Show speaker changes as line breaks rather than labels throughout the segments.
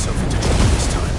yourself into trouble this time.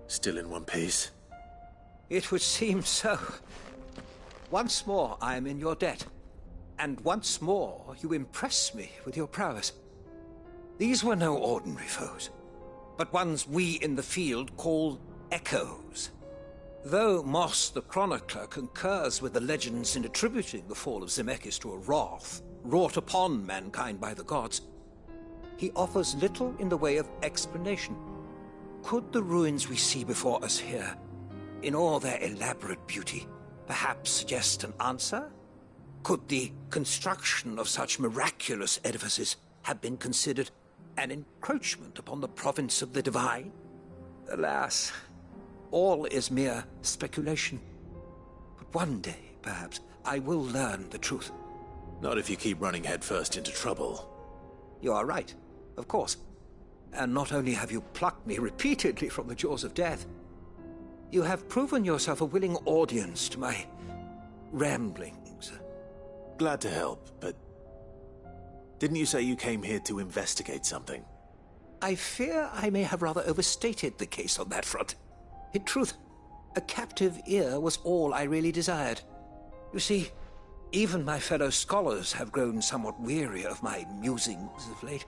Still in one piece?
It would seem so. Once more I am in your debt, and once more you impress me with your prowess. These were no ordinary foes, but ones we in the field call echoes. Though Moss the Chronicler concurs with the legends in attributing the fall of Zemeckis to a wrath wrought upon mankind by the gods, he offers little in the way of explanation. Could the ruins we see before us here, in all their elaborate beauty, perhaps suggest an answer? Could the construction of such miraculous edifices have been considered an encroachment upon the province of the divine? Alas, all is mere speculation. But one day, perhaps, I will learn the truth.
Not if you keep running headfirst into trouble.
You are right, of course. And not only have you plucked me repeatedly from the jaws of death, you have proven yourself a willing audience to my ramblings.
Glad to help, but didn't you say you came here to investigate something?
I fear I may have rather overstated the case on that front. In truth, a captive ear was all I really desired. You see, even my fellow scholars have grown somewhat weary of my musings of late.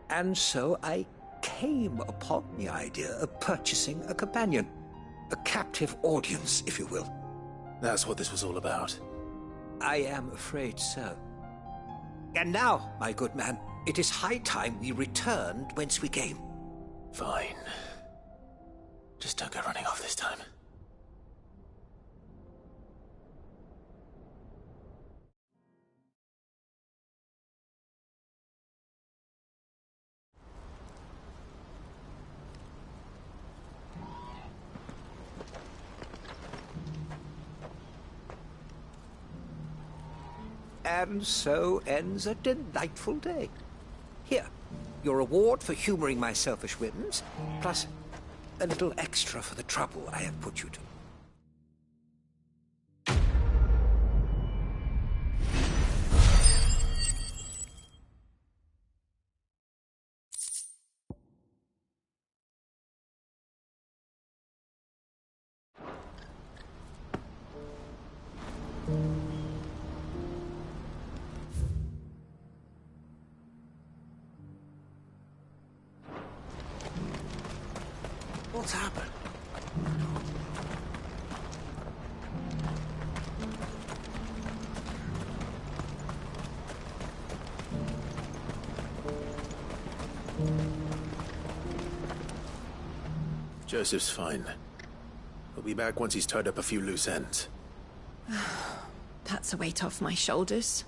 And so I came upon the idea of purchasing a companion. A captive audience, if you will.
That's what this was all about.
I am afraid so. And now, my good man, it is high time we returned whence we came.
Fine. Just don't go running off this time.
And so ends a delightful day. Here, your reward for humoring my selfish whims, plus a little extra for the trouble I have put you to.
What's happened? Joseph's fine. He'll be back once he's tied up a few loose ends.
That's a weight off my shoulders.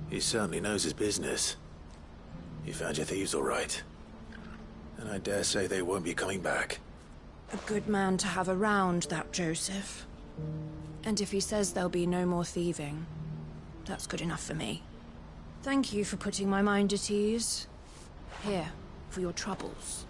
He certainly knows his business. You found your thieves all right. And I dare say they won't be coming back.
A good man to have around, that Joseph. And if he says there'll be no more thieving, that's good enough for me. Thank you for putting my mind at ease. Here, for your troubles.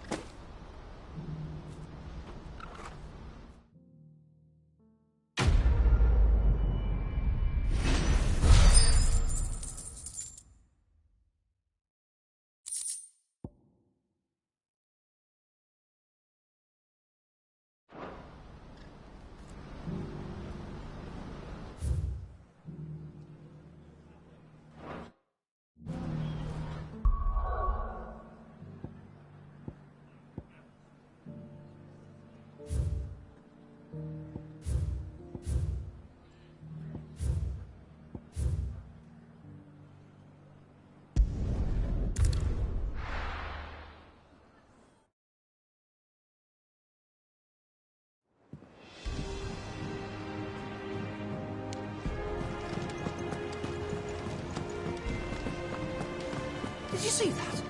Did you see that?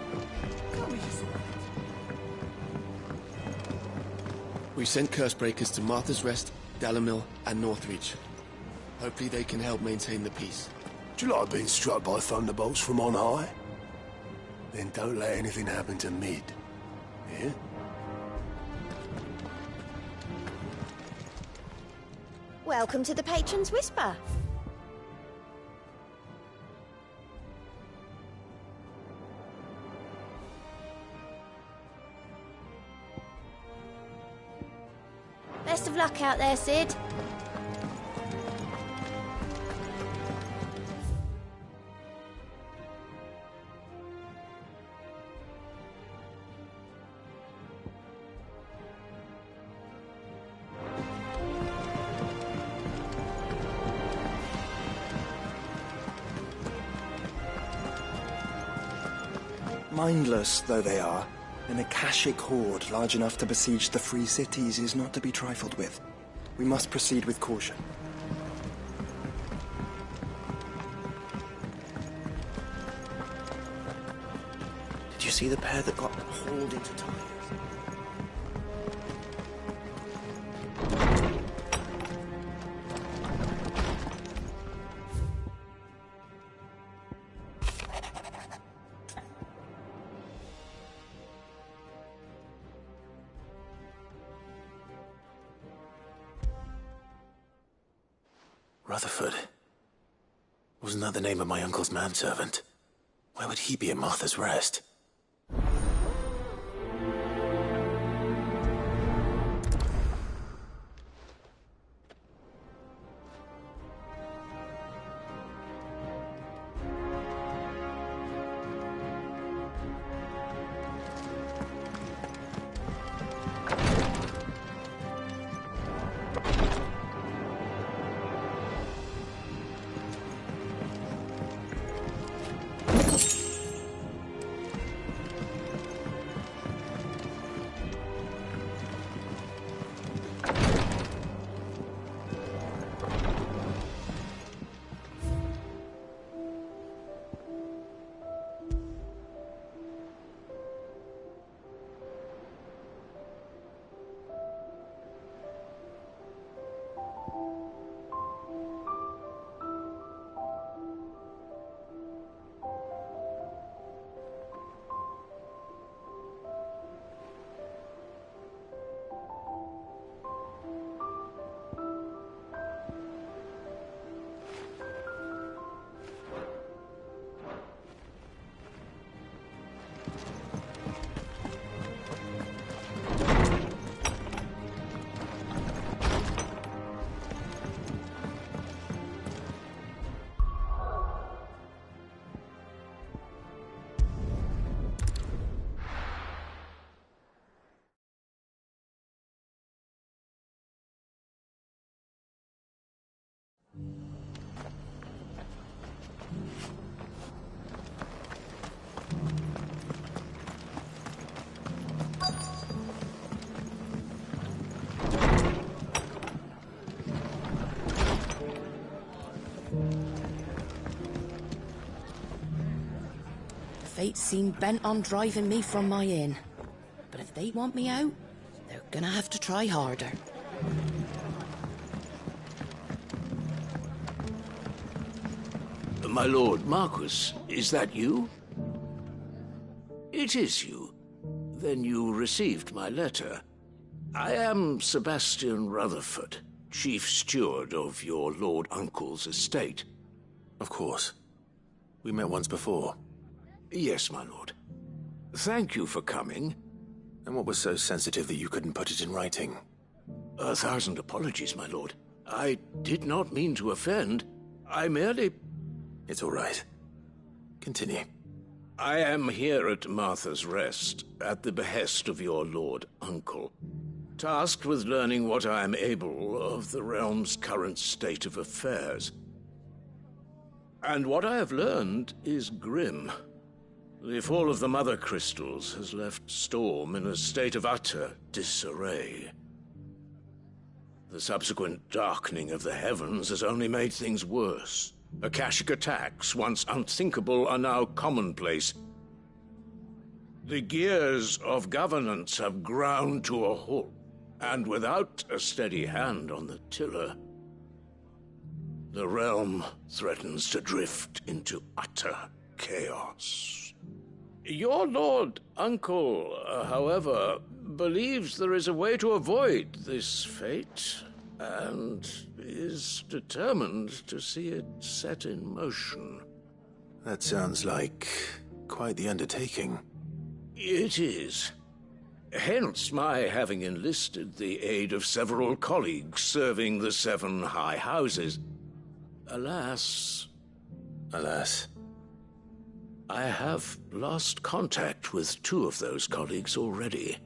Can't be just right.
We sent Cursebreakers to Martha's Rest, Dalamil, and Northreach. Hopefully they can help maintain the peace.
Do you like being struck by thunderbolts from on high? Then don't let anything happen to Mid. Yeah?
Welcome to the Patron's Whisper. Best of luck out there, Sid.
Mindless though they are, an Akashic horde large enough to besiege the free cities is not to be trifled with. We must proceed with caution. Did you see the pair that got hauled into tires?
Rutherford. Wasn't that the name of my uncle's manservant? Why would he be at Martha's Rest?
Fate seem bent on driving me from my inn. But if they want me out, they're gonna have to try harder.
My lord Marquis, is that you? It is you. Then you received my letter. I am Sebastian Rutherford, Chief Steward of your Lord Uncle's estate.
Of course. We met once before.
Yes, my lord. Thank you for coming.
And what was so sensitive that you couldn't put it in writing?
1,000 apologies, my lord. I did not mean to offend. I merely...
It's all right. Continue.
I am here at Martha's Rest, at the behest of your Lord Uncle, tasked with learning what I am able of the realm's current state of affairs. And what I have learned is grim. The fall of the Mother Crystals has left Storm in a state of utter disarray. The subsequent darkening of the heavens has only made things worse. Akashic attacks, once unthinkable, are now commonplace. The gears of governance have ground to a halt, and without a steady hand on the tiller, the realm threatens to drift into utter chaos. Your Lord Uncle, however, believes there is a way to avoid this fate, and is determined to see it set in motion.
That sounds like quite the undertaking.
It is. Hence my having enlisted the aid of several colleagues serving the 7 high houses. Alas, I have lost contact with 2 of those colleagues already.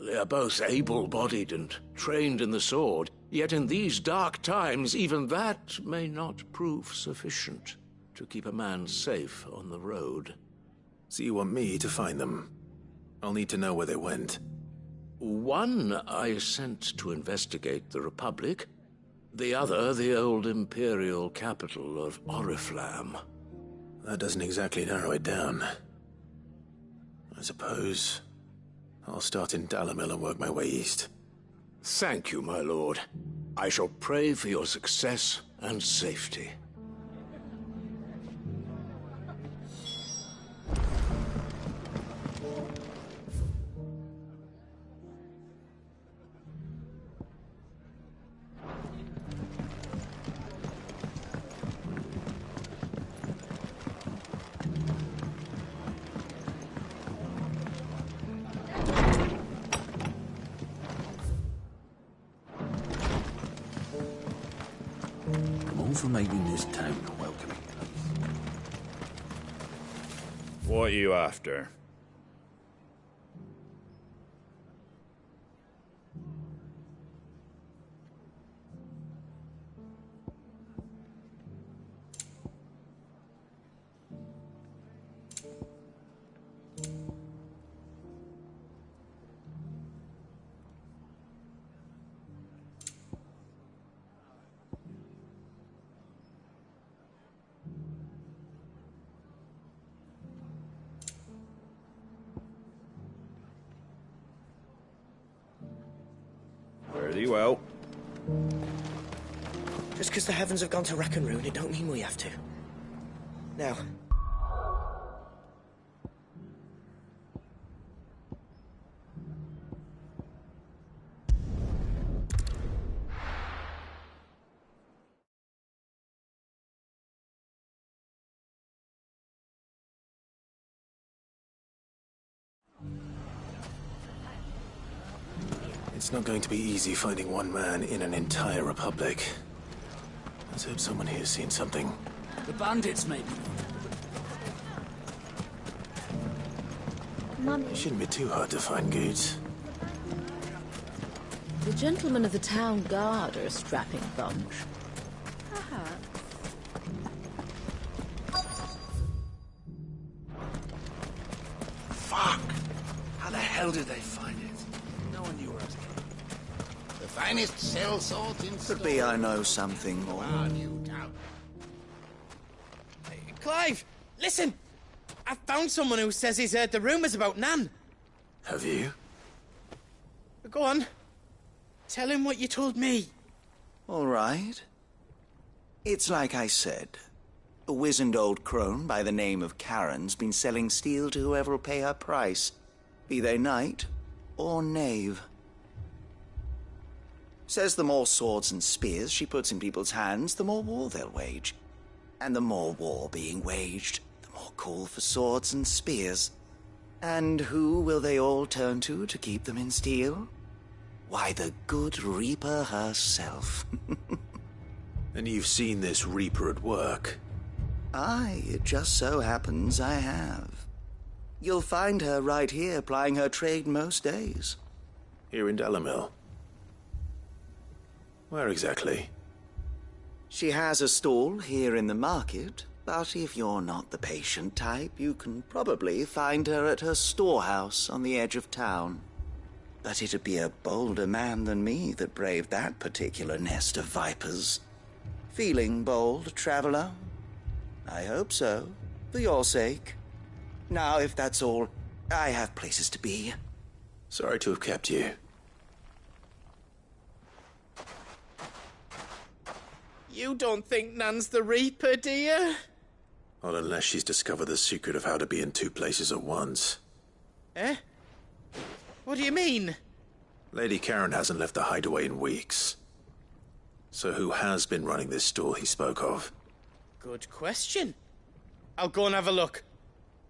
They are both able-bodied and trained in the sword, yet in these dark times, even that may not prove sufficient to keep a man safe on the road.
So you want me to find them? I'll need to know where they went.
One I sent to investigate the Republic, the other the old Imperial capital of Oriflamme.
That doesn't exactly narrow it down. I suppose I'll start in Dalamil and work my way east.
Thank you, my lord. I shall pray for your success and safety.
For making this town a welcoming place.
What are you after? Very well.
Just because the heavens have gone to rack and ruin, it don't mean we have to. Now.
It's not going to be easy finding one man in an entire republic. Let's hope someone here's seen something.
The bandits, maybe.
It shouldn't be too hard to find goods.
The gentlemen of the town guard are a strapping bunch.
Fuck! How the hell did they find it? No one knew where I was going.
The finest sellsword in
Could be I know something more.
Clive! Listen!
I've found someone who says he's heard the rumours about Nan.
Have you?
Go on. Tell him what you told me.
All right. It's like I said. A wizened old crone by the name of Karen's been selling steel to whoever will pay her price, be they knight or knave. Says the more swords and spears she puts in people's hands, the more war they'll wage. And the more war being waged, the more call for swords and spears. And who will they all turn to keep them in steel? Why, the good Reaper herself.
And you've seen this Reaper at work?
Aye, it just so happens I have. You'll find her right here plying her trade most days.
Here in Dalamil? Where exactly?
She has a stall here in the market, but if you're not the patient type, you can probably find her at her storehouse on the edge of town. But it'd be a bolder man than me that braved that particular nest of vipers. Feeling bold, traveler? I hope so, for your sake. Now, if that's all, I have places to be.
Sorry to have kept you.
You don't think Nan's the Reaper, do you?
Not unless she's discovered the secret of how to be in two places at once.
Eh? What do you mean?
Lady Karen hasn't left the hideaway in weeks. So who has been running this stall he spoke of?
Good question. I'll go and have a look.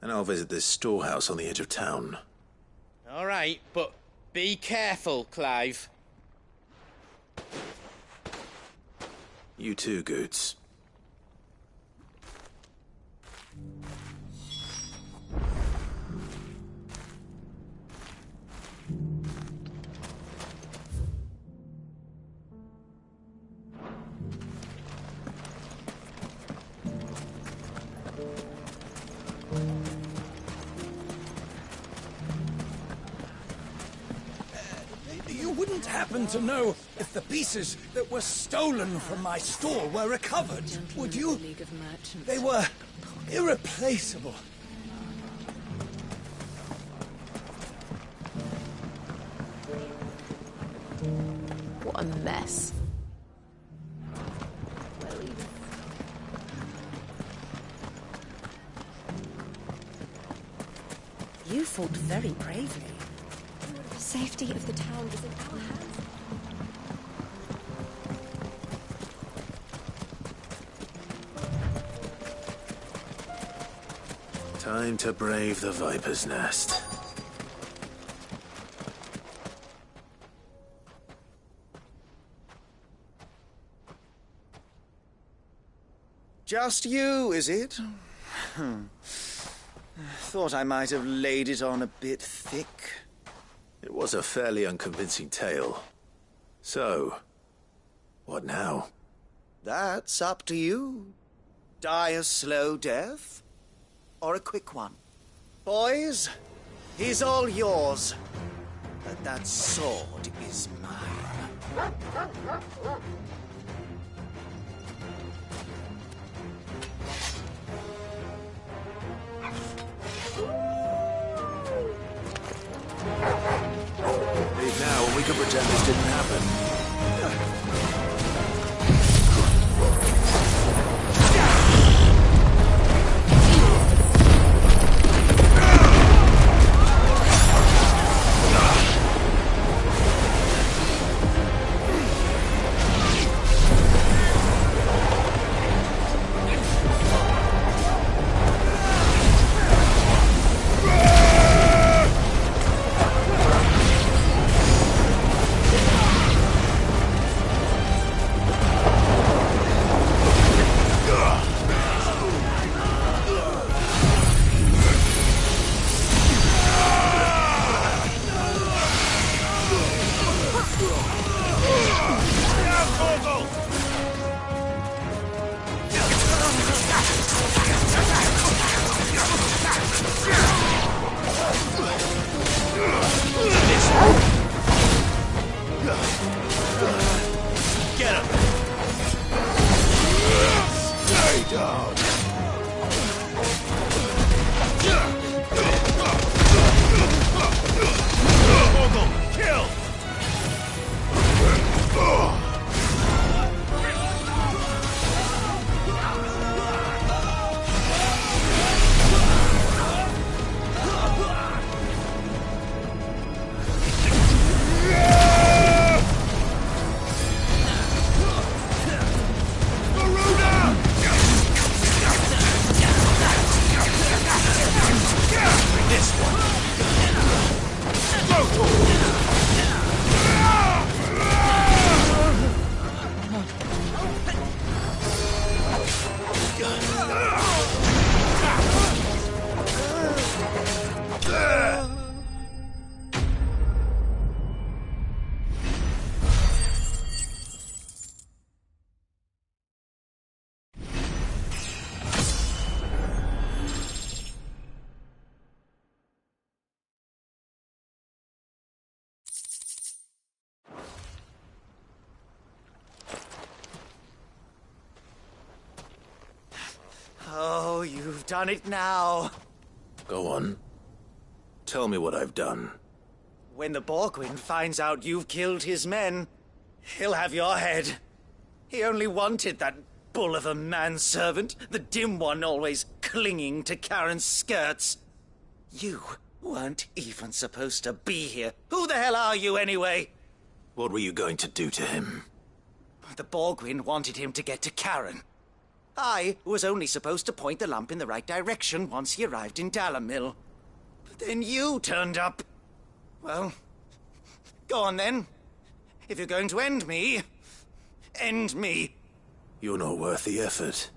And I'll visit this storehouse on the edge of town.
All right, but be careful, Clive.
You too, Goots.
You wouldn't happen to know if the pieces that were stolen from my store were recovered, would you? They were irreplaceable.
What a mess.
You fought very bravely.
The safety of the town is in our hands.
Time to brave the Viper's Nest.
Just you, is it? Thought I might have laid it on a bit thick.
It was a fairly unconvincing tale. So, what now?
That's up to you. Die a slow death, or a quick one. Boys, he's all yours. But that sword is mine.
Leave now, and we can pretend this didn't happen.
done it now.
Go on. Tell me what I've done.
When the Borgwyn finds out you've killed his men, he'll have your head. He only wanted that bull of a manservant, the dim one always clinging to Karen's skirts. You weren't even supposed to be here. Who the hell are you, anyway?
What were you going to do to him?
The Borgwyn wanted him to get to Karen. I was only supposed to point the lamp in the right direction once he arrived in Dalamil. But then you turned up. Well, go on then. If you're going to end me, end me.
You're not worth the effort.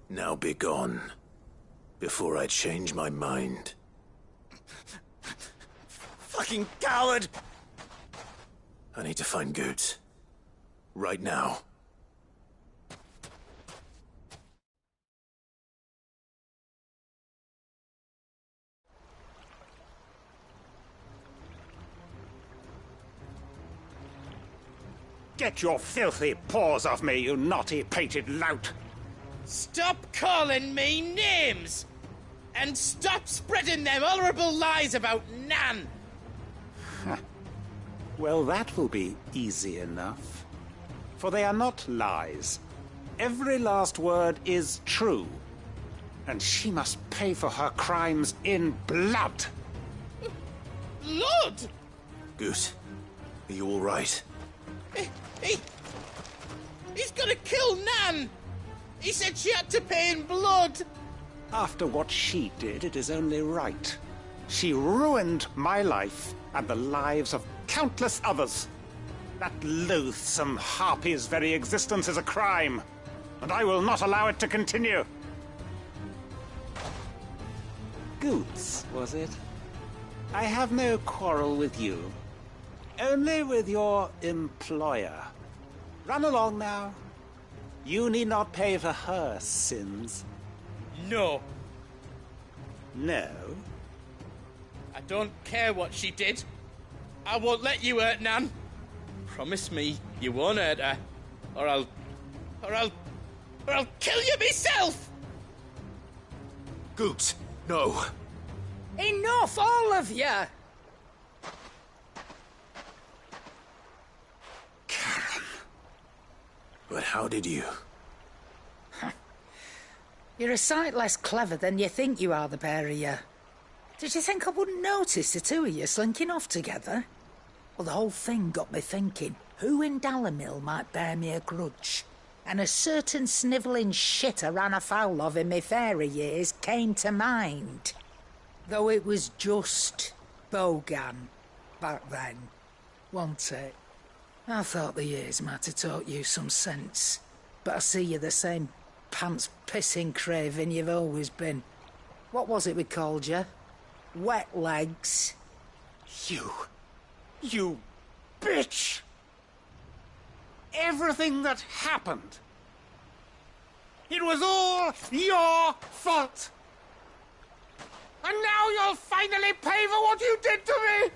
Now be gone, before I change my mind.
Fucking coward!
I need to find Goots. Right now.
Get your filthy paws off me, you naughty-pated lout!
Stop calling me names! And stop spreading them horrible lies about Nan!
Well, that will be easy enough. For they are not lies. Every last word is true. And she must pay for her crimes in blood.
Blood?
Goose, are you all right?
He's gonna kill Nan! He said she had to pay in blood!
After what she did, it is only right. She ruined my life and the lives of countless others. That loathsome harpy's very existence is a crime, and I will not allow it to continue. Goots, was it? I have no quarrel with you. Only with your employer. Run along now. You need not pay for her sins.
No.
No?
I don't care what she did. I won't let you hurt Nan. Promise me you won't hurt her, or I'll kill you myself!
Goots, no.
Enough, all of you!
But how did you?
You're a sight less clever than you think you are, the pair of you. Did you think I wouldn't notice the two of you slinking off together? Well, the whole thing got me thinking, who in Dalamil might bear me a grudge? And a certain snivelling shit I ran afoul of in my fairy years came to mind. Though it was just Bogan back then, wasn't it? I thought the years might have taught you some sense, but I see you're the same pants-pissing craven you've always been. What was it we called you? Wet legs?
You bitch! Everything that happened, it was all your fault! And now you'll finally pay for what you did to me!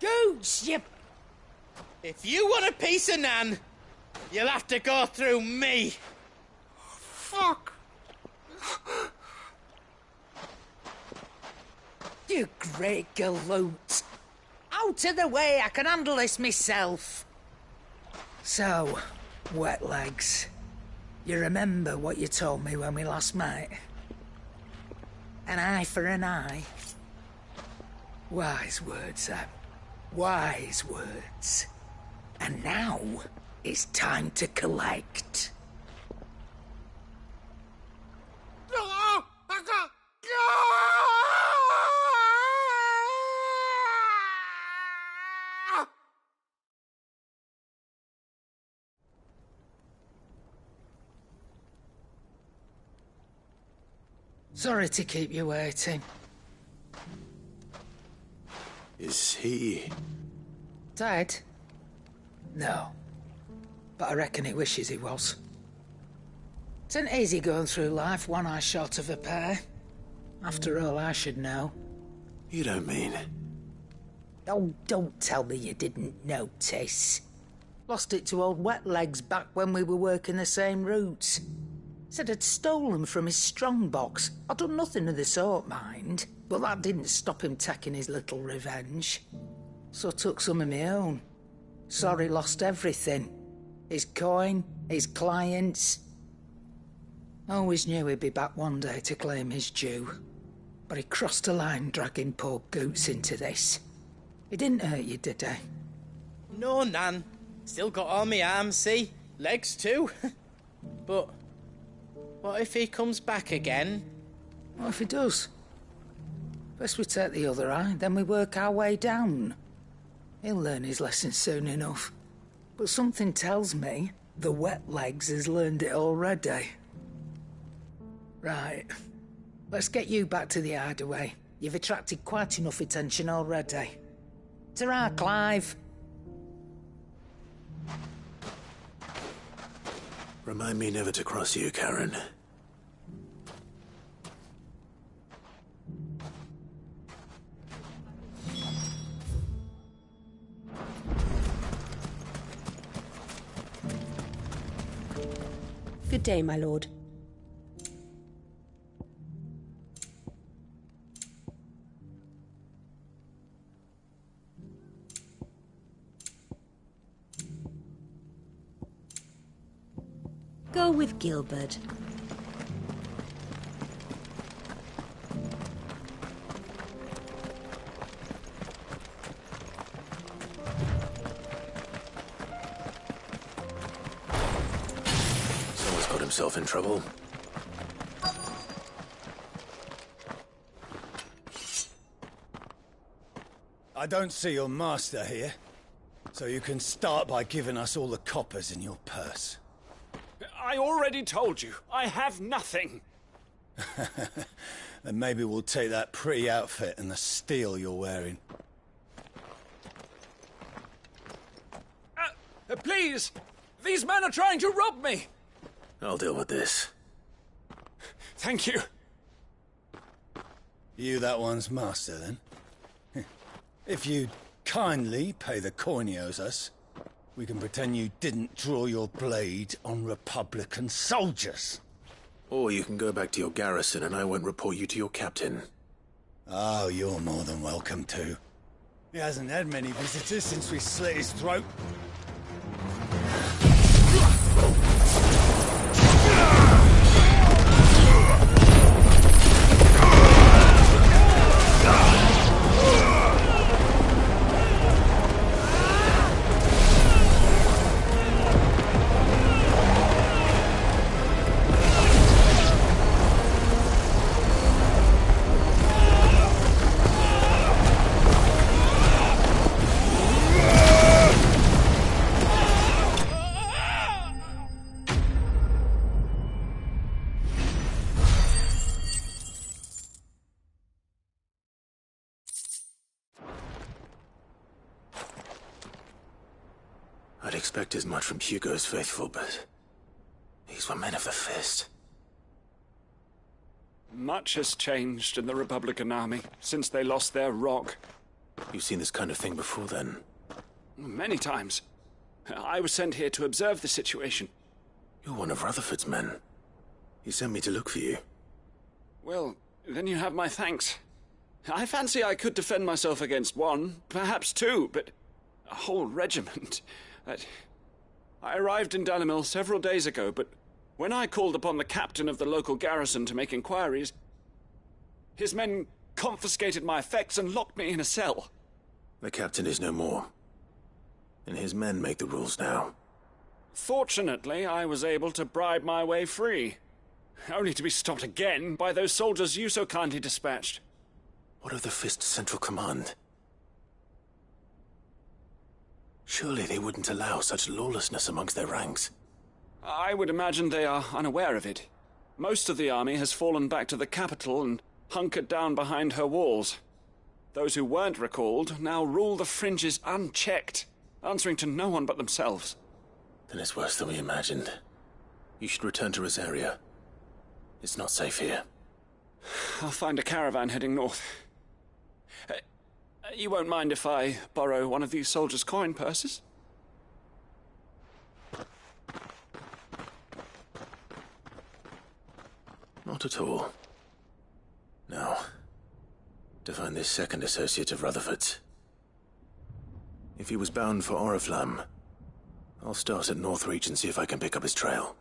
Goots, you...
If you want a piece of Nan, you'll have to go through me.
Fuck!
You great galoot. Out of the way, I can handle this myself. So, wet legs, you remember what you told me when we last met? An eye for an eye. Wise words, Sam. Wise words. And now, it's time to collect. Sorry to keep you waiting.
Is he...
Dead? No. But I reckon he wishes he was. It isn't easy going through life one eye short of a pair. After all, I should know.
You don't mean...
Oh, don't tell me you didn't notice. Lost it to old Wet Legs back when we were working the same routes. Said I'd stolen from his strongbox. I'd done nothing of the sort, mind, but that didn't stop him taking his little revenge. So I took some of my own. Sorry, lost everything. His coin, his clients. Always knew he'd be back one day to claim his due. But he crossed a line dragging poor Goots into this. He didn't hurt you, did he?
No, Nan. Still got all my arms, see? Legs too. But what if he comes back again?
What if he does? First we take the other eye, then we work our way down. He'll learn his lesson soon enough. But something tells me the Wet Legs has learned it already. Right. Let's get you back to the hideaway. You've attracted quite enough attention already. Ta-ra, Clive.
Remind me never to cross you, Karen.
Good day, my lord. Go with Gilbert.
Someone's got himself in trouble.
I don't see your master here, so you can start by giving us all the coppers in your purse.
I already told you, I have nothing.
Then maybe we'll take that pretty outfit and the steel you're wearing.
Please! These men are trying to rob me!
I'll deal with this.
Thank you.
You that one's master, then? If you'd kindly pay the coin he owes us, we can pretend you didn't draw your blade on Republican soldiers.
Or you can go back to your garrison and I won't report you to your captain.
Oh, you're more than welcome to. He hasn't had many visitors since we slit his throat.
I'd expect as much from Hugo's faithful, but these were men of the fist.
Much has changed in the Republican army since they lost their rock.
You've seen this kind of thing before, then?
Many times. I was sent here to observe the situation.
You're one of Rutherford's men. He sent me to look for you.
Well, then you have my thanks. I fancy I could defend myself against one, perhaps two, but a whole regiment... I arrived in Dalimil several days ago, but when I called upon the captain of the local garrison to make inquiries, his men confiscated my effects and locked me in a cell.
The captain is no more, and his men make the rules now.
Fortunately, I was able to bribe my way free, only to be stopped again by those soldiers you so kindly dispatched.
What of the Fist's Central Command? Surely they wouldn't allow such lawlessness amongst their ranks.
I would imagine they are unaware of it. Most of the army has fallen back to the capital and hunkered down behind her walls. Those who weren't recalled now rule the fringes unchecked, answering to no one but themselves.
Then it's worse than we imagined. You should return to Rosaria. It's not safe here.
I'll find a caravan heading north. You won't mind if I borrow one of these soldiers' coin purses?
Not at all. Now, to find this second associate of Rutherford's. If he was bound for Oriflamme, I'll start at Northreach and see if I can pick up his trail.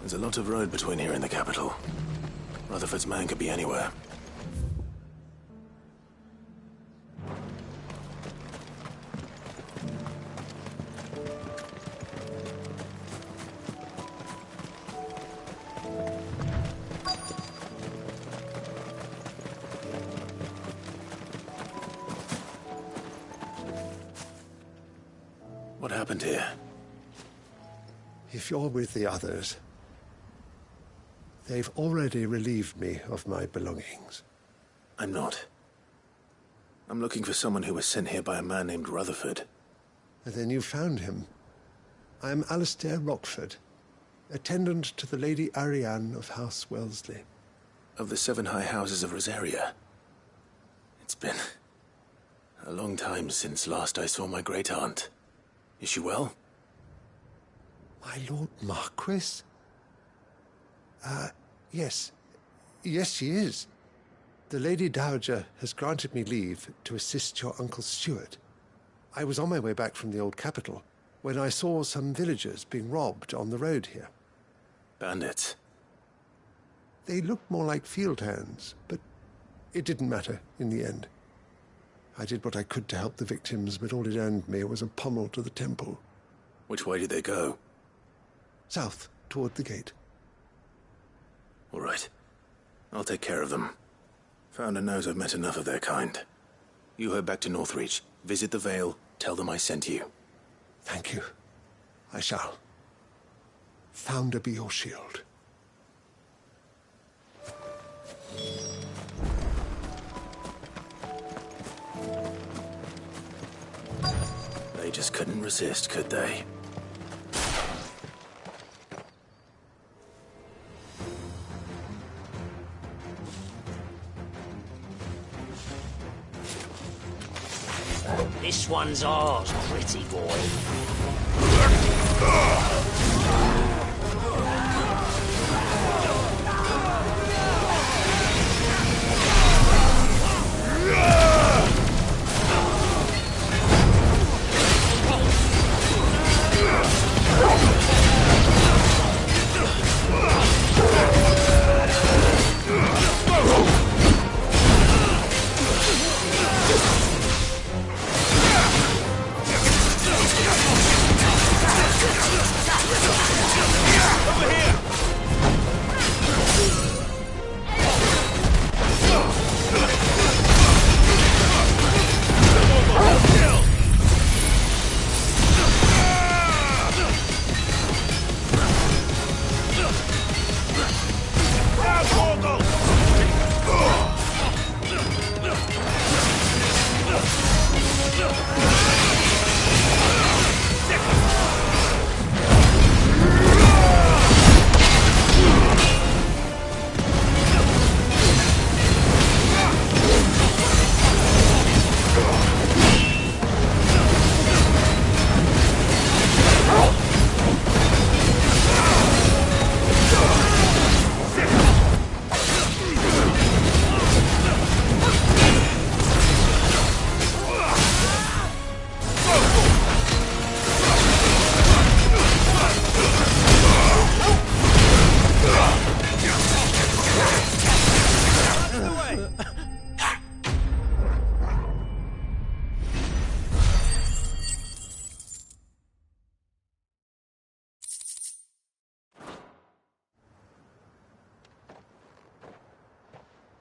There's a lot of road between here and the capital. Rutherford's man could be anywhere. What happened here?
If you're with the others, they've already relieved me of my belongings.
I'm not. I'm looking for someone who was sent here by a man named Rutherford.
And then you found him. I am Alistair Rockford, attendant to the Lady Ariane of House Wellesley.
Of the 7 high houses of Rosaria. It's been a long time since last I saw my great-aunt. Is she well?
My Lord Marquis? Yes. Yes, she is. The Lady Dowager has granted me leave to assist your Uncle Stuart. I was on my way back from the old capital when I saw some villagers being robbed on the road here.
Bandits?
They looked more like field hands, but it didn't matter in the end. I did what I could to help the victims, but all it earned me was a pommel to the temple.
Which way did they go?
South, toward the gate.
All right. I'll take care of them. Founder knows I've met enough of their kind. You head back to Northreach, visit the Vale, tell them I sent you.
Thank you. I shall. Founder be your shield.
They just couldn't resist, could they?
This one's ours, pretty boy.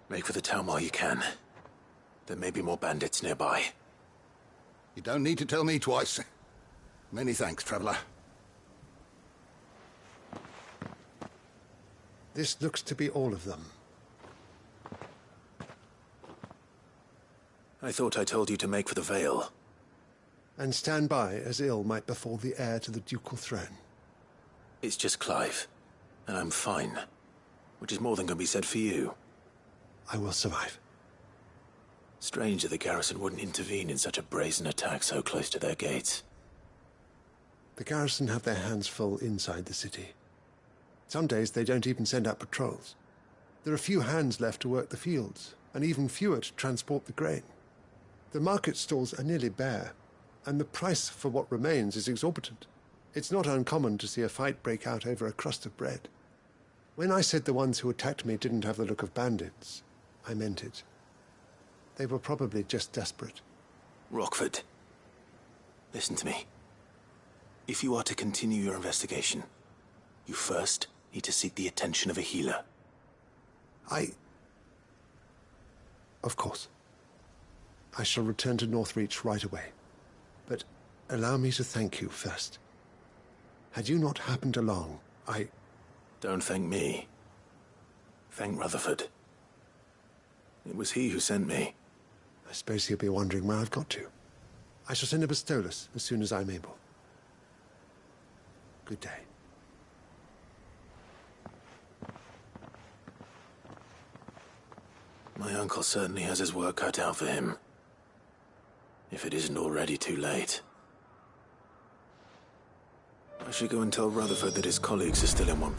Make for the town while you can. There may be more bandits nearby.
You don't need to tell me twice. Many thanks, traveler.
This looks to be all of them.
I thought I told you to make for the Vale.
And stand by as ill might befall the heir to the ducal throne.
It's just Clive, and I'm fine. Which is more than can be said for you.
I will survive.
Strange that the garrison wouldn't intervene in such a brazen attack so close to their gates.
The garrison have their hands full inside the city. Some days they don't even send out patrols. There are few hands left to work the fields, and even fewer to transport the grain. The market stalls are nearly bare, and the price for what remains is exorbitant. It's not uncommon to see a fight break out over a crust of bread. When I said the ones who attacked me didn't have the look of bandits, I meant it. They were probably just desperate.
Rockford, listen to me. If you are to continue your investigation, you first need to seek the attention of a healer.
Of course. I shall return to Northreach right away. But allow me to thank you first. Had you not happened along,
Don't thank me. Thank Rutherford. It was he who sent me.
I suppose he'll be wondering where I've got to. I shall send a Pistolus as soon as I'm able. Good day.
My uncle certainly has his work cut out for him. If it isn't already too late. I should go and tell Rutherford that his colleagues are still in one.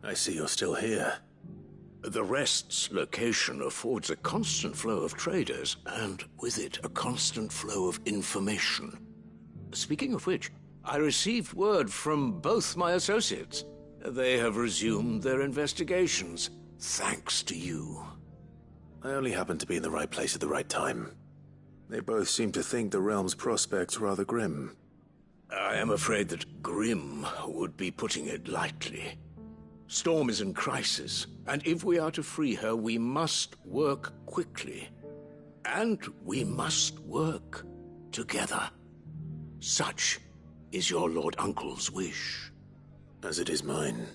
I see you're still here.
The Rest's location affords a constant flow of traders, and with it, a constant flow of information. Speaking of which, I received word from both my associates. They have resumed their investigations, thanks to you.
I only happened to be in the right place at the right time. They both seem to think the realm's prospects rather grim.
I am afraid that grim would be putting it lightly. Storm is in crisis, and if we are to free her, we must work quickly. And we must work together. Such is your Lord Uncle's wish.
As it is mine.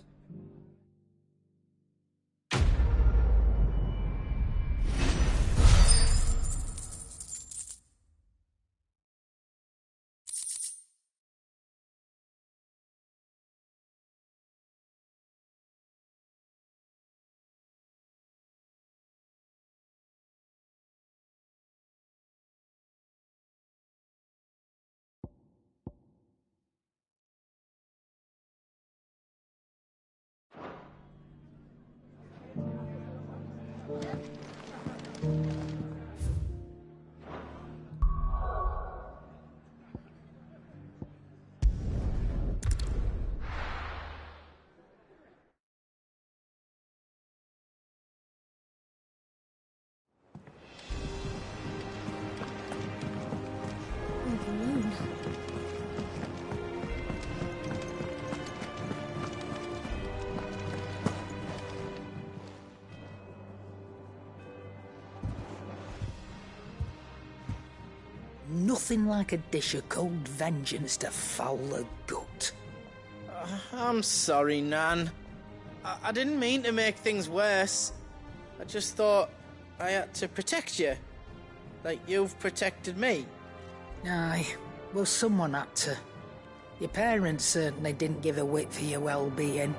Nothing like a dish of cold vengeance to foul the gut.
I'm sorry, Nan. I didn't mean to make things worse. I just thought I had to protect you. Like you've protected me.
Aye, well, someone had to. Your parents certainly didn't give a whit for your well-being.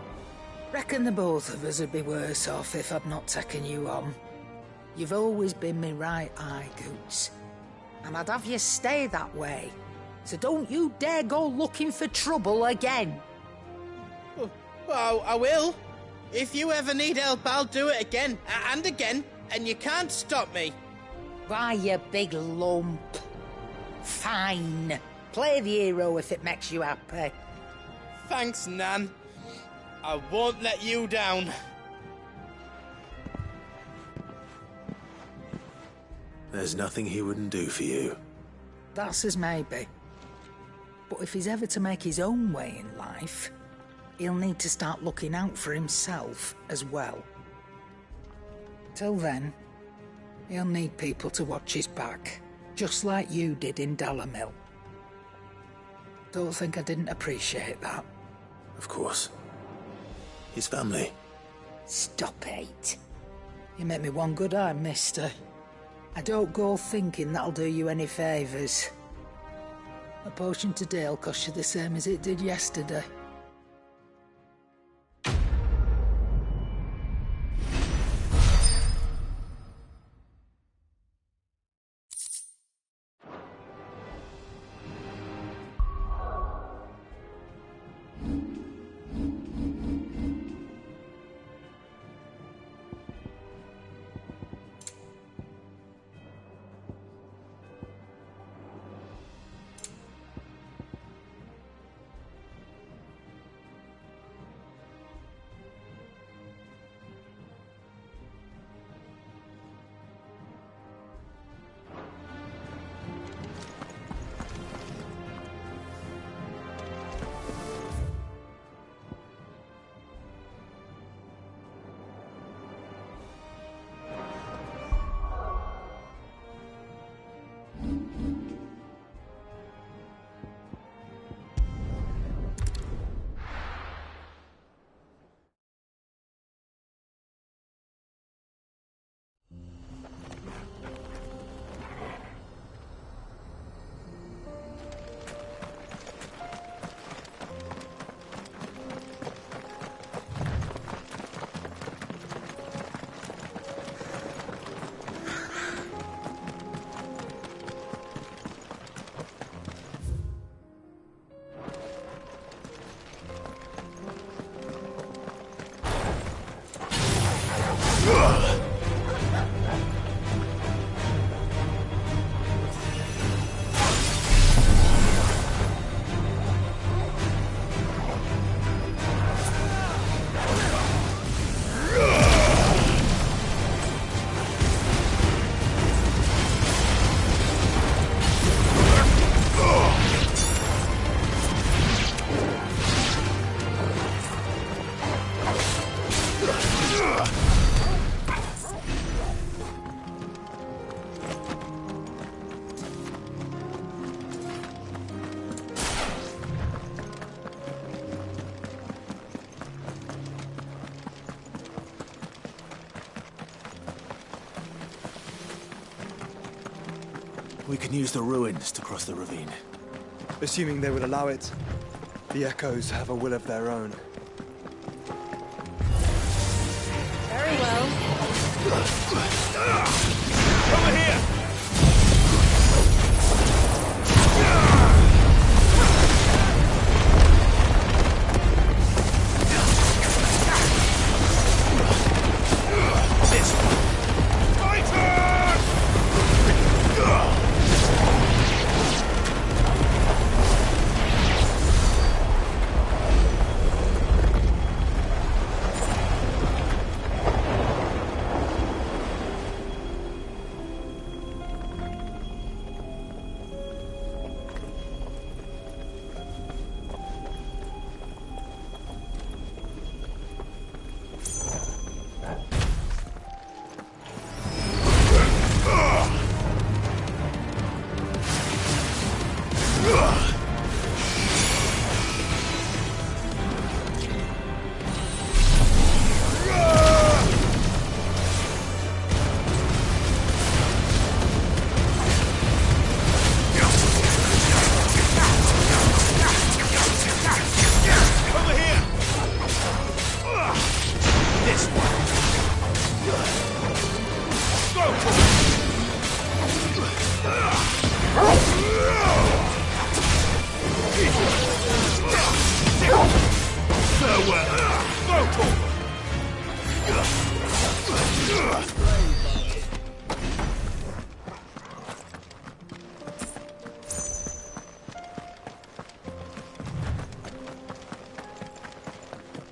Reckon the both of us would be worse off if I'd not taken you on. You've always been me right eye, Goots. And I'd have you stay that way. So don't you dare go looking for trouble again.
Well, I will. If you ever need help, I'll do it again and again, and you can't stop me.
Why, you big lump. Fine. Play the hero if it makes you happy.
Thanks, Nan. I won't let you down.
There's nothing he wouldn't do for you.
That's as maybe. But if he's ever to make his own way in life, he'll need to start looking out for himself as well. Till then, he'll need people to watch his back, just like you did in Dalamil. Don't think I didn't appreciate that.
Of course. His family.
Stop it. You make me one good eye, mister. I don't go thinking that'll do you any favours. A potion today'll cost you the same as it did yesterday.
We can use the ruins to cross the ravine.
Assuming they would allow it. The Echoes have a will of their own.
Very well.
Over here!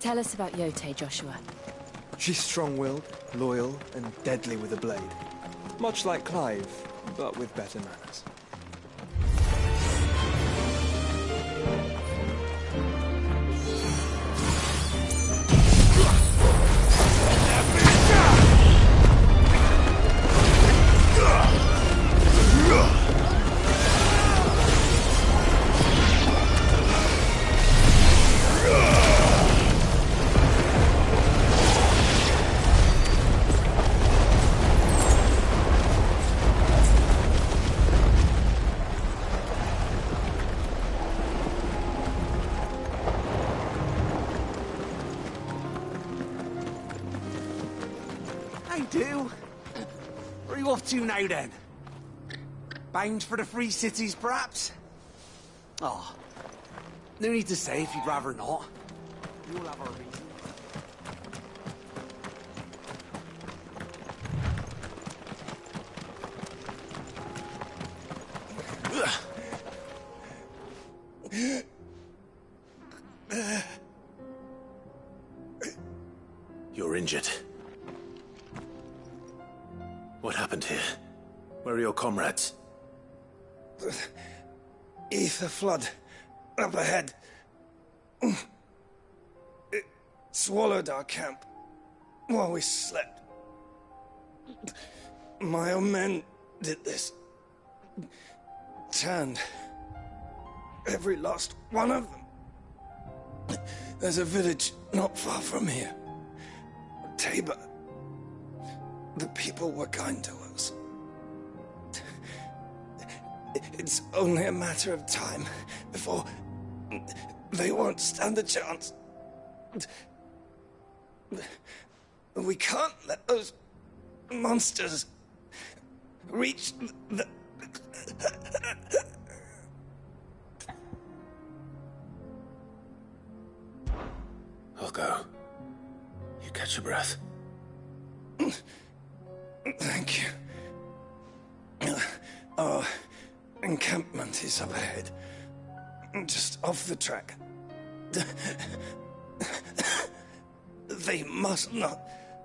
Tell us about Yote, Joshua.
She's strong-willed, loyal, and deadly with a blade. Much like Clive, but with better manners.
You now then? Bound for the Free Cities, perhaps? Oh, no need to say if you'd rather not. You'll have our reason.
You're injured. What happened here? Where are your comrades?
Ether flood. Up ahead. It swallowed our camp while we slept. My own men did this. Turned every last one of them. There's a village not far from here. Tabor. The people were kind to us. It's only a matter of time before they won't stand a chance. We can't let those monsters reach the...
I'll go. You catch your breath.
Thank you. Our encampment is up ahead. Just off the track. They must not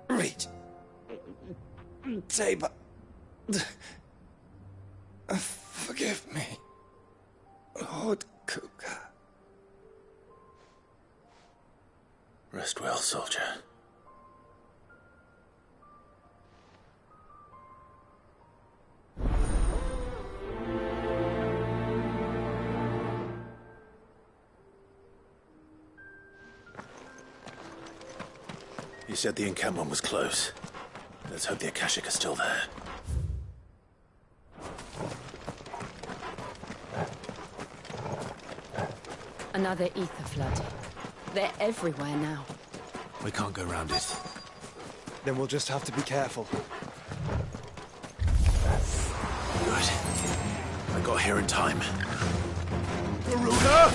reach Tabor. Forgive me, Lord Kuka.
Rest well, soldier. You said the encampment was close. Let's hope the Akashic are still there.
Another ether flood. They're everywhere now.
We can't go round it.
Then we'll just have to be careful.
Good. I got here in time.
Garuda!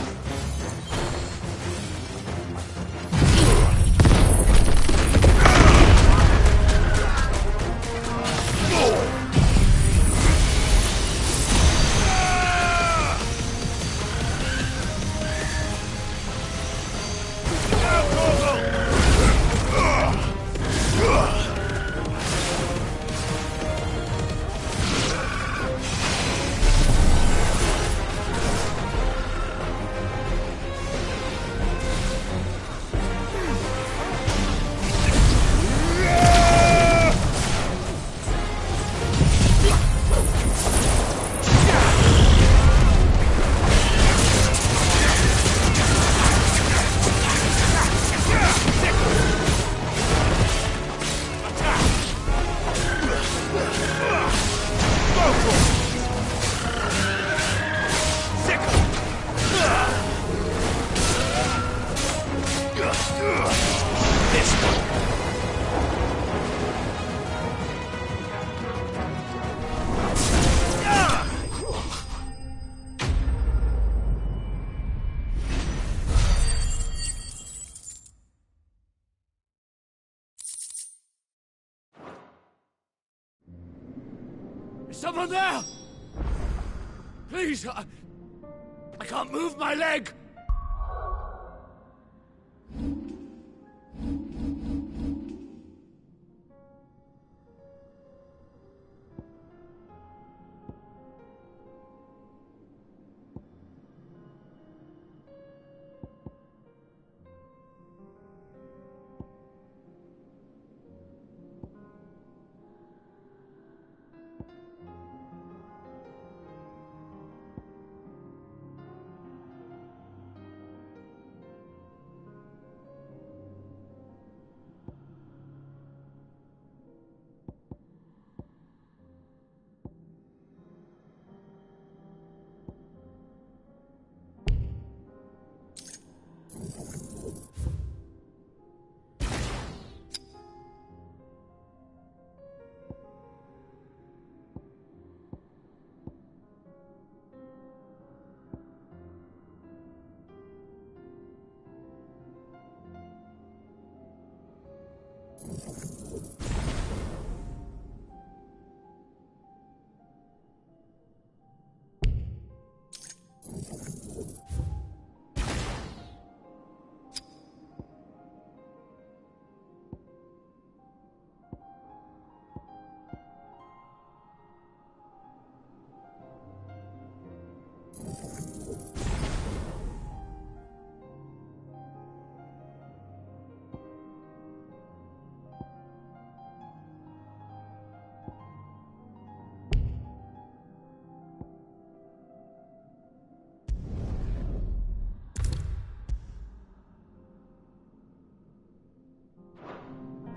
Someone there! Please, I can't move my leg!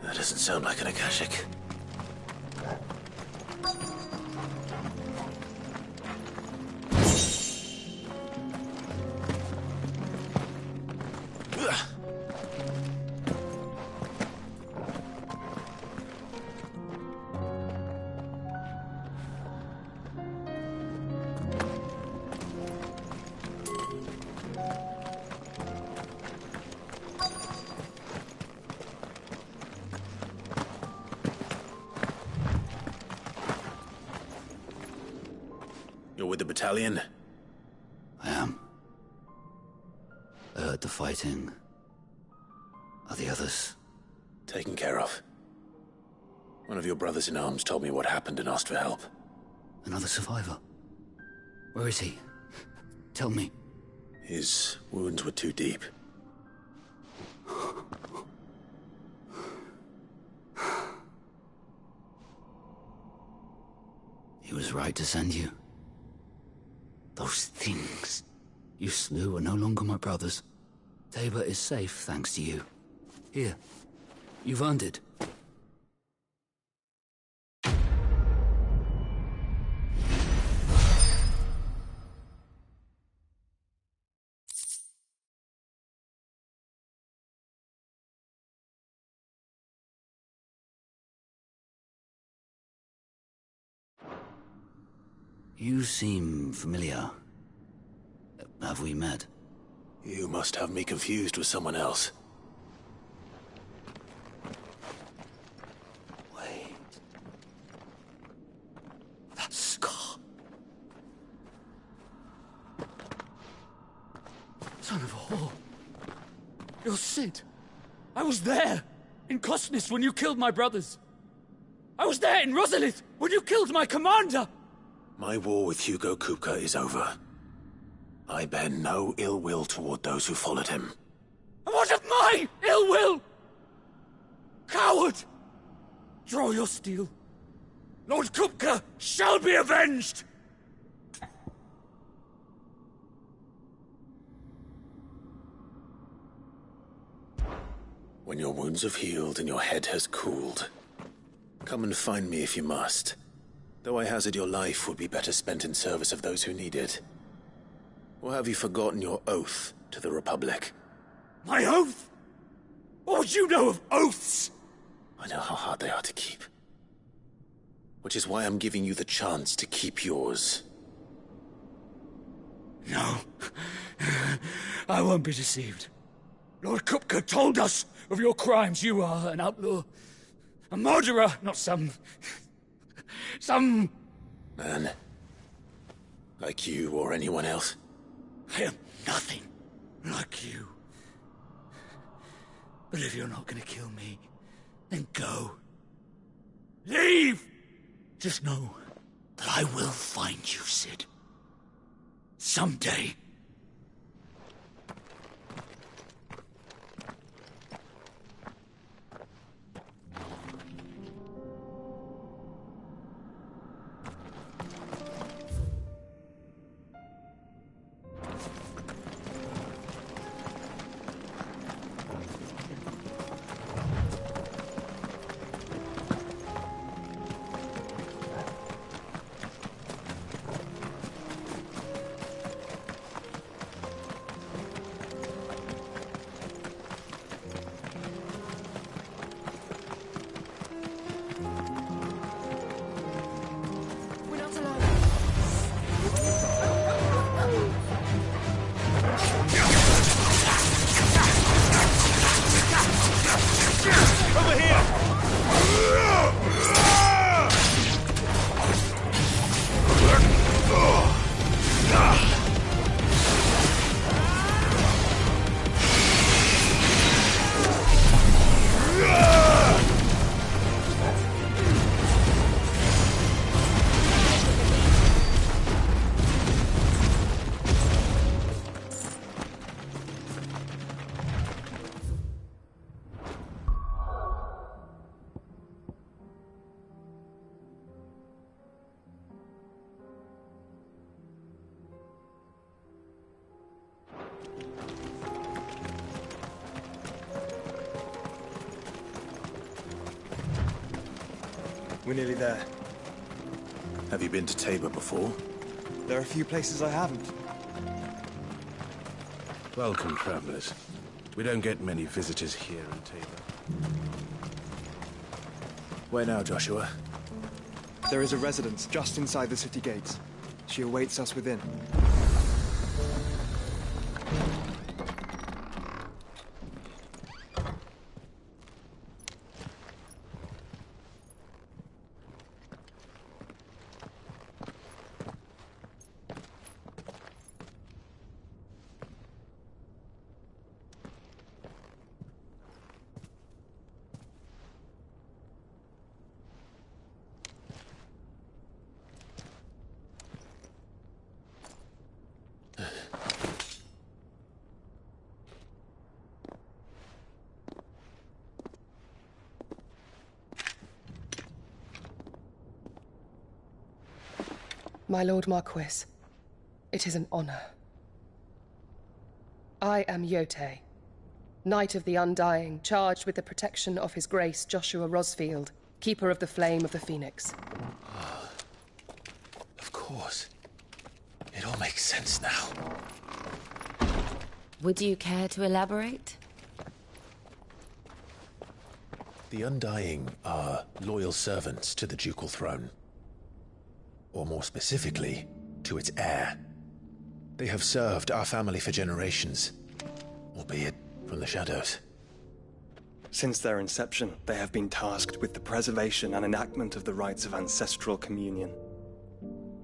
That doesn't sound like an Akashic. You're with the battalion?
I am. I heard the fighting. Are the others?
Taken care of. One of your brothers in arms told me what happened and asked for help.
Another survivor? Where is he? Tell me.
His wounds were too deep.
He was right to send you. Those things you slew are no longer my brothers. Tabor is safe thanks to you. Here, you've earned it. You seem familiar. Have we met?
You must have me confused with someone else.
Wait. That scar.
Son of a whore. You're Sid. I was there, in Cosnis, when you killed my brothers. I was there in Rosalith, when you killed my commander.
My war with Hugo Kupka is over. I bear no ill will toward those who followed him.
And what of my ill will? Coward! Draw your steel. Lord Kupka shall be avenged!
When your wounds have healed and your head has cooled, come and find me if you must. Though I hazard your life would be better spent in service of those who need it. Or have you forgotten your oath to the Republic?
My oath? What would you know of oaths?
I know how hard they are to keep. Which is why I'm giving you the chance to keep yours.
No. I won't be deceived. Lord Kupka told us of your crimes. You are an outlaw. A murderer, not some
man. Like you or anyone else.
I am nothing like you. But if you're not gonna kill me, then go. Leave! Just know that I will find you, Sid. Someday.
We're nearly there.
Have you been to Tabor before?
There are a few places I haven't.
Welcome, travelers. We don't get many visitors here in Tabor.
Where now, Joshua?
There is a residence just inside the city gates. She awaits us within.
My Lord Marquis, it is an honor. I am Yote, Knight of the Undying, charged with the protection of His Grace Joshua Rosfield, Keeper of the Flame of the Phoenix.
Of course. It all makes sense now.
Would you care to elaborate?
The Undying are loyal servants to the ducal throne. Or more specifically, to its heir. They have served our family for generations, albeit from the shadows.
Since their inception, they have been tasked with the preservation and enactment of the rites of ancestral communion.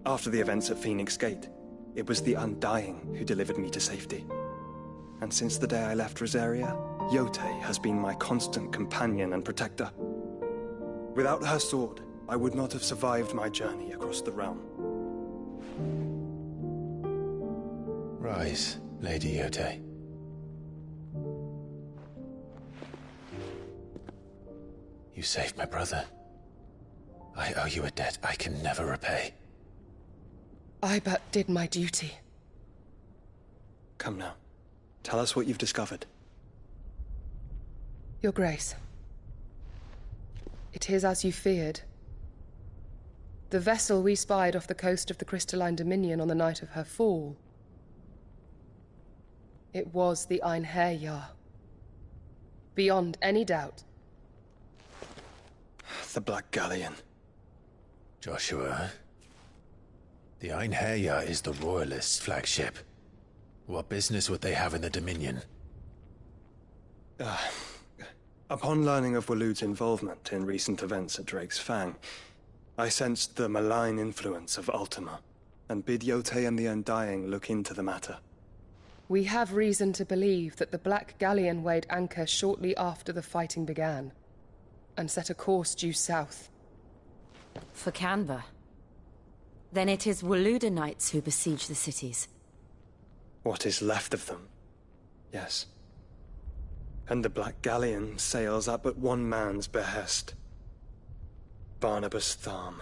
After the events at Phoenix Gate, it was the Undying who delivered me to safety. And since the day I left Rosaria, Yote has been my constant companion and protector. Without her sword, I would not have survived my journey across the realm.
Rise, Lady Yote. You saved my brother. I owe you a debt I can never repay.
I but did my duty.
Come now. Tell us what you've discovered.
Your Grace. It is as you feared. The vessel we spied off the coast of the Crystalline Dominion on the night of her fall. It was the Einherjar. Beyond any doubt.
The Black Galleon.
Joshua, the Einherjar is the Royalists' flagship. What business would they have in the Dominion?
Upon learning of Waloed's involvement in recent events at Drake's Fang, I sensed the malign influence of Ultima, and bid Yote and the Undying look into the matter.
We have reason to believe that the Black Galleon weighed anchor shortly after the fighting began, and set a course due south.
For Canva. Then it is Waloed knights who besiege the cities.
What is left of them, yes. And the Black Galleon sails at but one man's behest. Barnabas Tharm.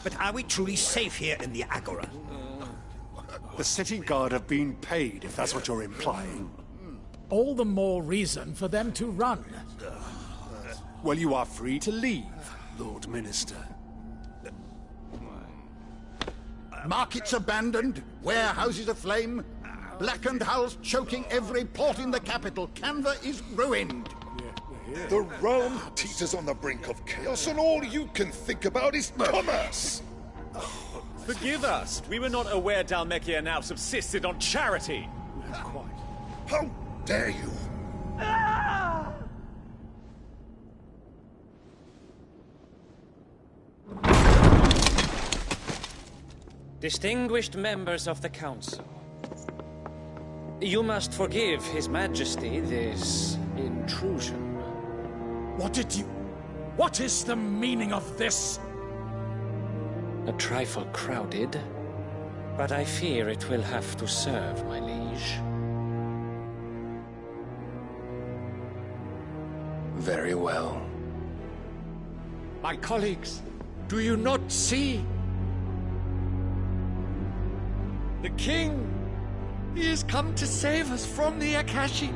But are we truly safe here in the Agora?
The city guard have been paid, if that's what you're implying.
All the more reason for them to run.
Well, you are free to leave, Lord Minister.
Markets abandoned, warehouses aflame, blackened hulls choking every port in the capital. Canva is ruined.
The realm teeters on the brink of chaos, and all you can think about is commerce!
Forgive us. We were not aware Dhalmekia now subsisted on charity.
How dare you?
Distinguished members of the Council, you must forgive His Majesty this intrusion.
What is the meaning of this?
A trifle crowded, but I fear it will have to serve, my liege.
Very well.
My colleagues, do you not see? The king, he has come to save us from the Akashic.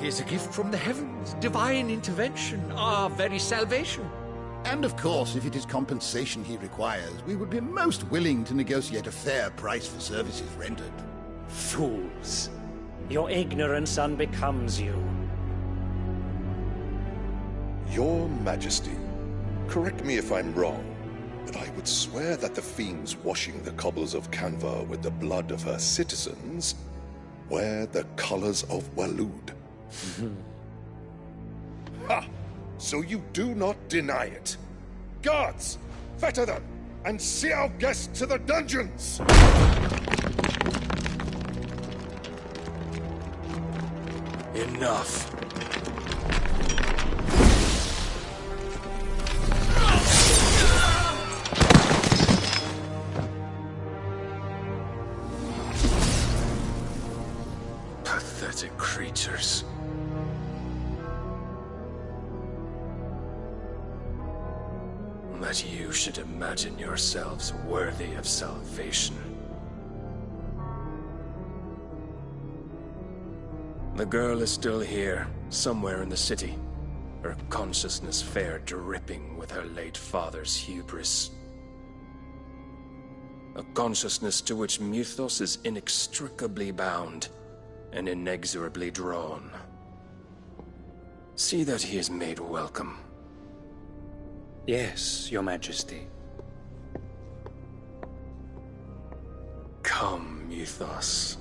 He is a gift from the heavens, divine intervention, our very salvation.
And of course, if it is compensation he requires, we would be most willing to negotiate a fair price for services rendered.
Fools. Your ignorance unbecomes you.
Your Majesty, correct me if I'm wrong, but I would swear that the fiends washing the cobbles of Canva with the blood of her citizens wear the colors of Waloed. Ha! So you do not deny it. Guards, fetter them, and see our guests to the dungeons!
Enough. Pathetic creatures. That you should imagine yourselves worthy of salvation. The girl is still here, somewhere in the city, her consciousness fair dripping with her late father's hubris. A consciousness to which Mythos is inextricably bound and inexorably drawn. See that he is made welcome.
Yes, Your Majesty.
Come, Mythos.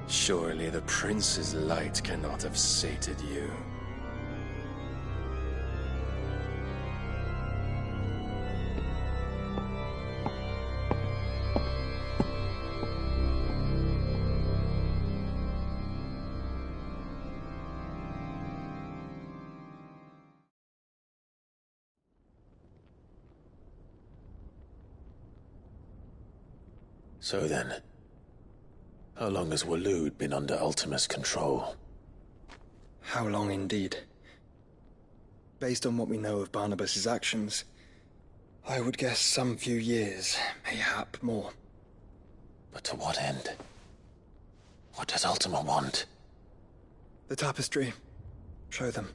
Surely the prince's light cannot have sated you.
So then, how long has Waloed been under Ultima's control?
How long indeed? Based on what we know of Barnabas's actions, I would guess some few years, mayhap more.
But to what end? What does Ultima want?
The tapestry. Show them.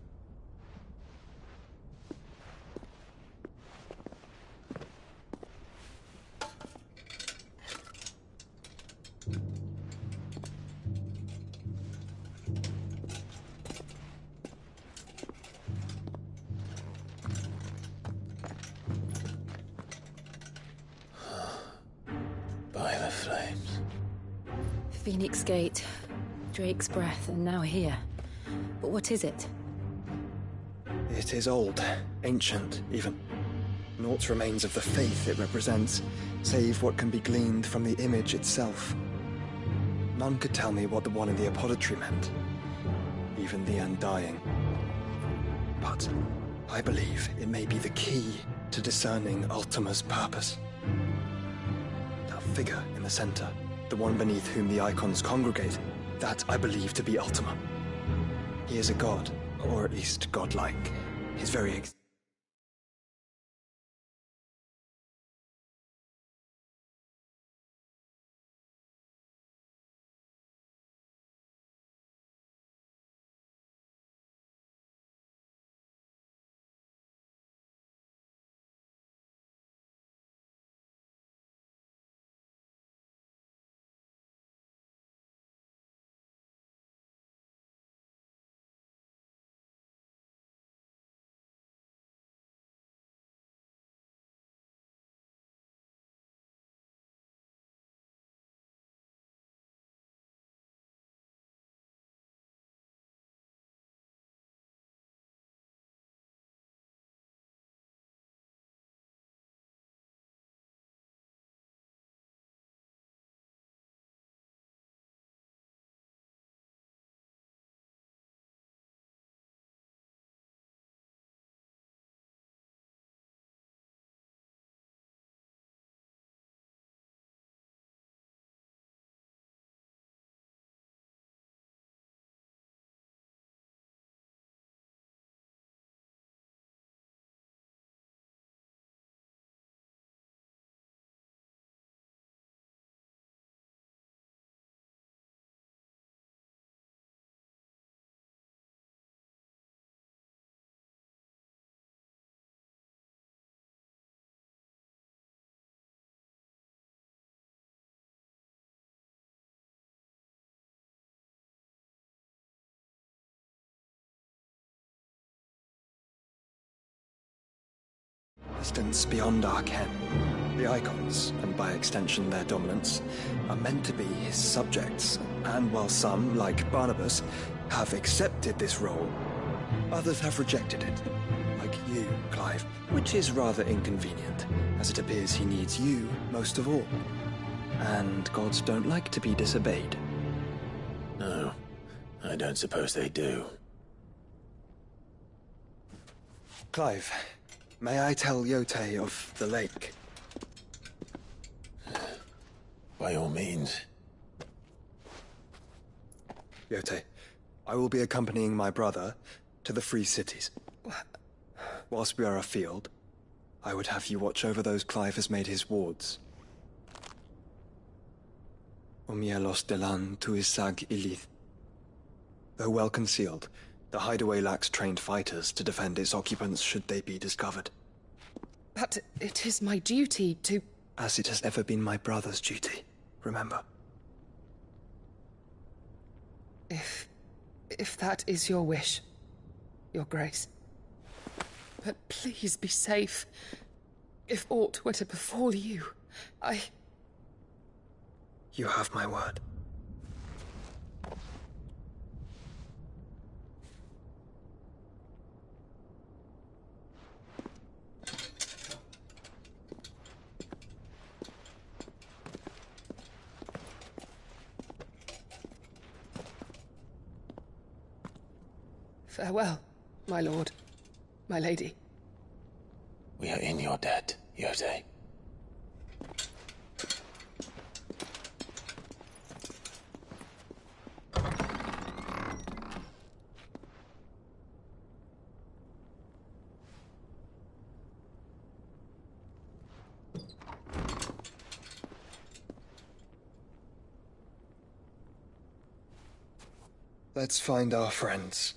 By the flames.
Phoenix Gate, Drake's Breath, and now here. But what is it?
It is old, ancient, even. Naught remains of the faith it represents, save what can be gleaned from the image itself. None could tell me what the one in the apothecary meant, even the Undying. But I believe it may be the key to discerning Ultima's purpose. That figure in the center, the one beneath whom the icons congregate, that I believe to be Ultima. He is a god, or at least godlike. His very distance beyond our ken. The Icons, and by extension their dominants, are meant to be his subjects, and while some, like Barnabas, have accepted this role, others have rejected it. Like you, Clive, which is rather inconvenient, as it appears he needs you most of all. And gods don't like to be disobeyed.
No, I don't suppose they do.
Clive, may I tell Yote of the lake?
By all means.
Yote, I will be accompanying my brother to the Free Cities. Whilst we are afield, I would have you watch over those Clive has made his wards. Omielos delan tuisag ilith. Though well concealed, the hideaway lacks trained fighters to defend its occupants should they be discovered.
But it is my duty to...
As it has ever been my brother's duty, remember.
If that is your wish, Your Grace. But please be safe. If aught were to befall you,
You have my word.
Farewell, my lord, my lady.
We are in your debt, Yote.
Let's find our friends.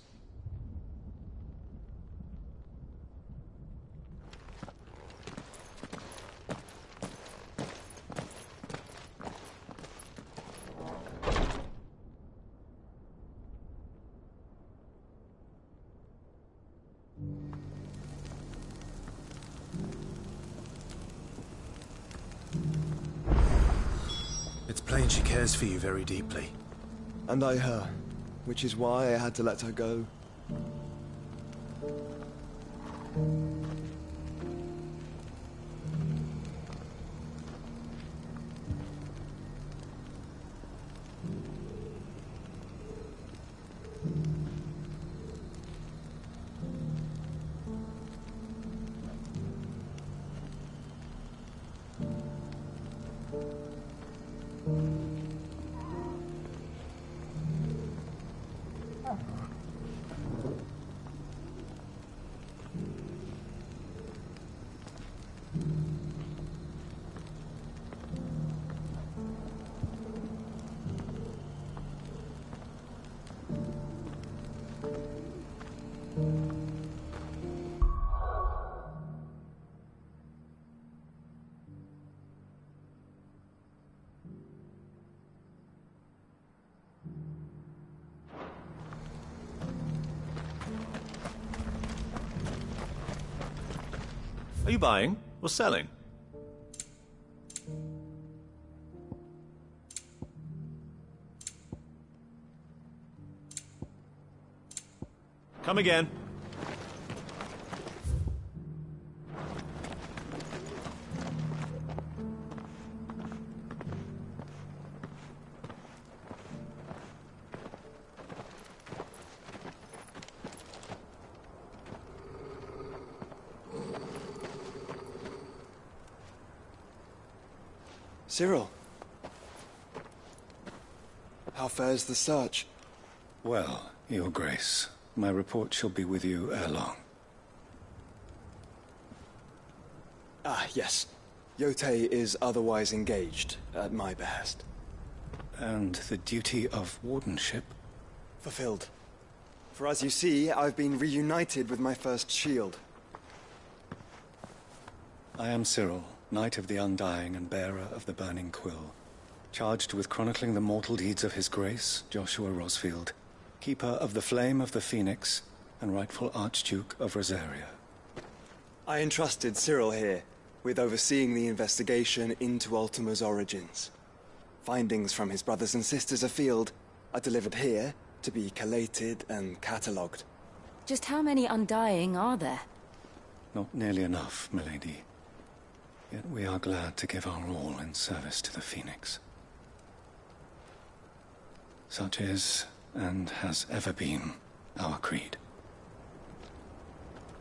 It's plain she cares for you very deeply.
And I her, which is why I had to let her go.
Are you buying or selling? Come again.
Cyril. How fares the search?
Well, Your Grace, my report shall be with you ere long.
Ah, yes. Yote is otherwise engaged, at my behest.
And the duty of wardenship?
Fulfilled. For as you see, I've been reunited with my first shield.
I am Cyril, Knight of the Undying and bearer of the Burning Quill, charged with chronicling the mortal deeds of His Grace, Joshua Rosfield, keeper of the Flame of the Phoenix and rightful Archduke of Rosaria.
I entrusted Cyril here with overseeing the investigation into Ultima's origins. Findings from his brothers and sisters afield are delivered here to be collated and catalogued.
Just how many Undying are there?
Not nearly enough, milady. Yet we are glad to give our all in service to the Phoenix. Such is, and has ever been, our creed.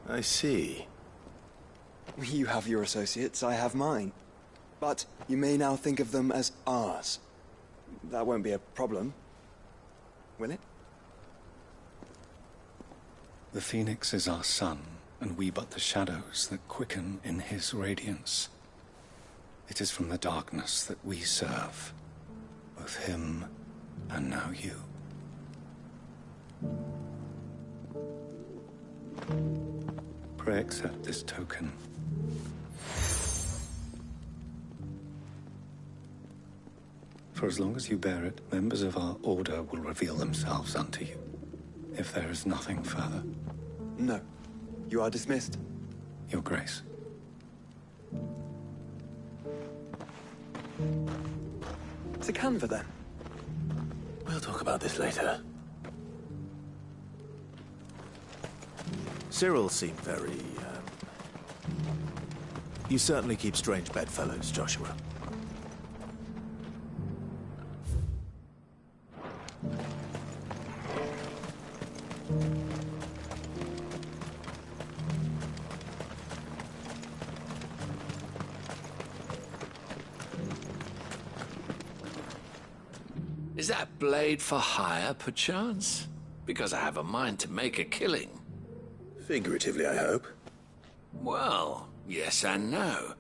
I see.
You have your associates, I have mine. But you may now think of them as ours. That won't be a problem, will it?
The Phoenix is our sun, and we but the shadows that quicken in his radiance. It is from the darkness that we serve, both him and now you. Pray accept this token. For as long as you bear it, members of our order will reveal themselves unto you. If there is nothing further.
No. You are dismissed.
Your Grace.
To Canva, then.
We'll talk about this later. Cyril seemed very, You certainly keep strange bedfellows, Joshua.
Is that blade for hire, perchance? Because I have a mind to make a killing.
Figuratively, I hope.
Well, yes and no.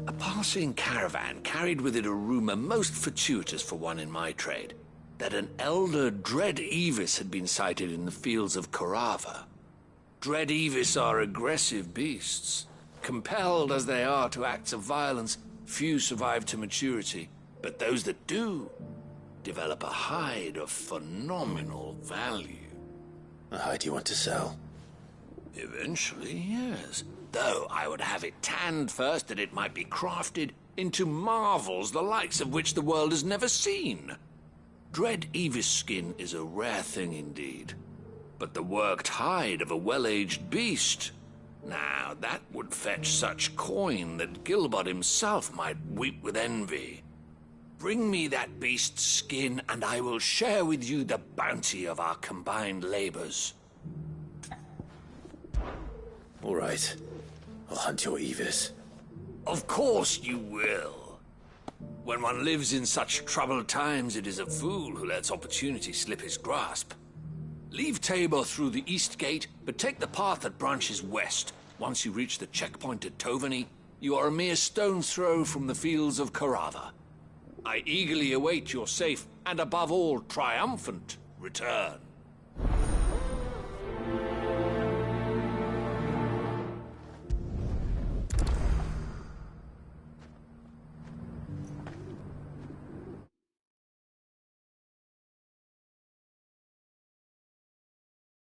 A passing caravan carried with it a rumor most fortuitous for one in my trade, that an elder Dread Evis had been sighted in the fields of Korava. Dread Evis are aggressive beasts. Compelled as they are to acts of violence, few survive to maturity, but those that do develop a hide of phenomenal value.
A hide you want to sell?
Eventually, yes. Though I would have it tanned first that it might be crafted into marvels the likes of which the world has never seen. Dread Evis skin is a rare thing indeed. But the worked hide of a well-aged beast, now that would fetch such coin that Gilbert himself might weep with envy. Bring me that beast's skin, and I will share with you the bounty of our combined labors.
All right. I'll hunt your Evis.
Of course you will. When one lives in such troubled times, it is a fool who lets opportunity slip his grasp. Leave Tabor through the east gate, but take the path that branches west. Once you reach the checkpoint at Tovany, you are a mere stone's throw from the fields of Korava. I eagerly await your safe, and above all, triumphant return.